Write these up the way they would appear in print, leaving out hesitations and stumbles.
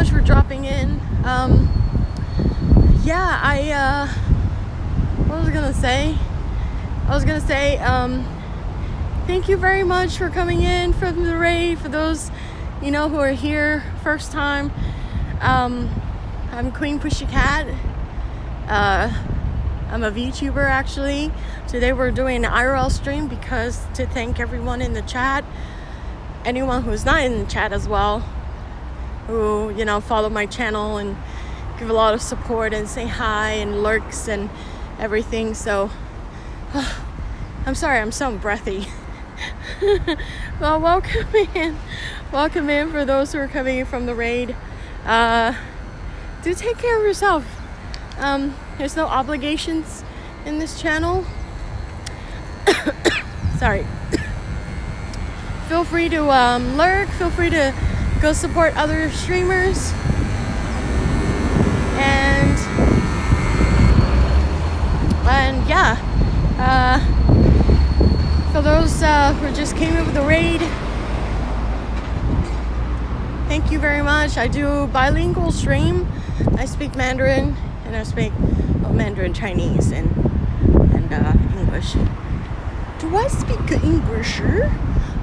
much for dropping in. Yeah, what was I gonna say? Thank you very much for coming in from the raid. For those, who are here first time, I'm QueenPushyC. I'm a VTuber actually. Today we're doing an IRL stream because to thank everyone in the chat, anyone who's not in the chat as well, who follow my channel and give a lot of support and say hi and lurks and everything. So I'm sorry I'm so breathy. Well, welcome in for those who are coming in from the raid. Do take care of yourself. There's no obligations in this channel. Sorry. Feel free to lurk, feel free to go support other streamers. And yeah, for those who just came in with the raid, thank you very much. I do bilingual stream. I speak Mandarin and I speak Mandarin Chinese and English. Do I speak English?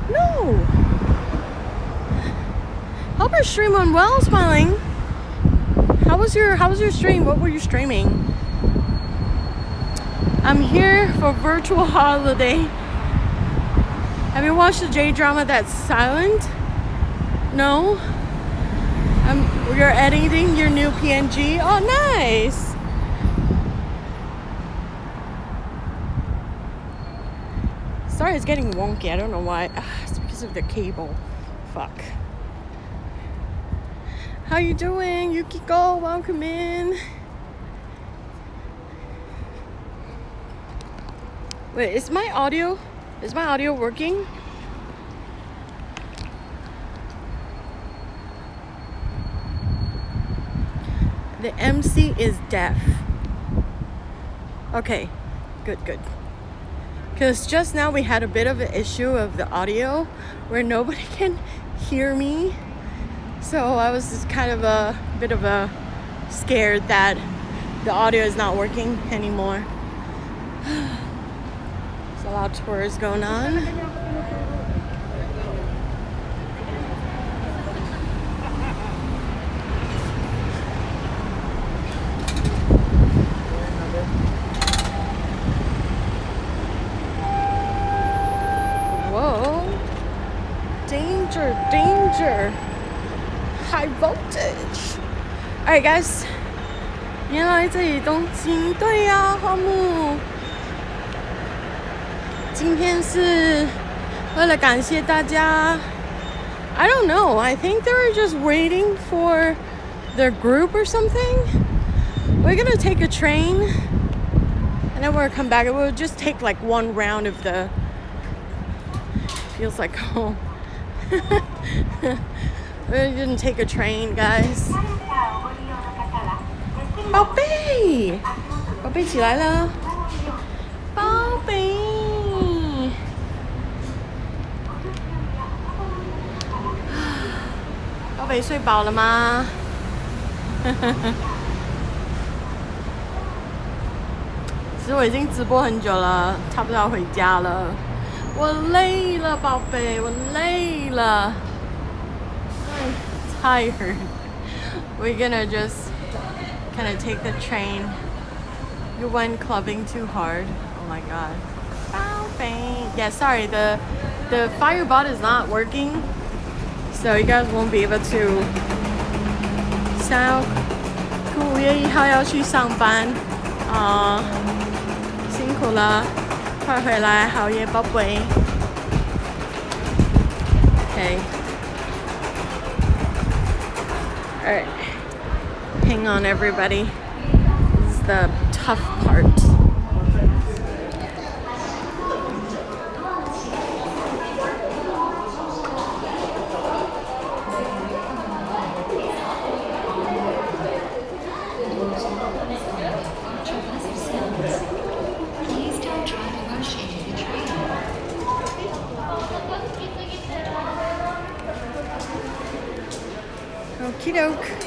No. Hope your stream went well, Smiling. How was your stream? What were you streaming? I'm here for virtual holiday. Have you watched the J-drama that's silent? No? You're editing your new PNG? Oh, nice! Sorry, it's getting wonky. I don't know why. It's because of the cable. Fuck. How you doing, Yukiko? Welcome in. Wait, is my audio working? The MC is deaf. Okay, good. Because just now we had a bit of an issue of the audio where nobody can hear me. So I was just kind of a bit of a scared that the audio is not working anymore. There's a lot of tours going on. Whoa. Danger. High voltage. Alright guys, 原来这里东京，对呀，花木。今天是为了感谢大家。I don't know. I think they were just waiting for their group or something. We're gonna take a train, and then we'll come back. And we'll just take like one round of the. Feels like home. We didn't take a train, guys. 宝贝，宝贝起来了，宝贝，宝贝睡饱了吗？其实我已经直播很久了，差不多要回家了。我累了，宝贝，我累了。I'm tired. We're gonna just kind of take the train. You went clubbing too hard. Oh my god. Yeah, sorry, the Firebot is not working, so you guys won't be able to. 5月1号要去上班啊，辛苦了，快回来，好耶，宝贝。Okay. Alright. Hang on, everybody. This is the tough part.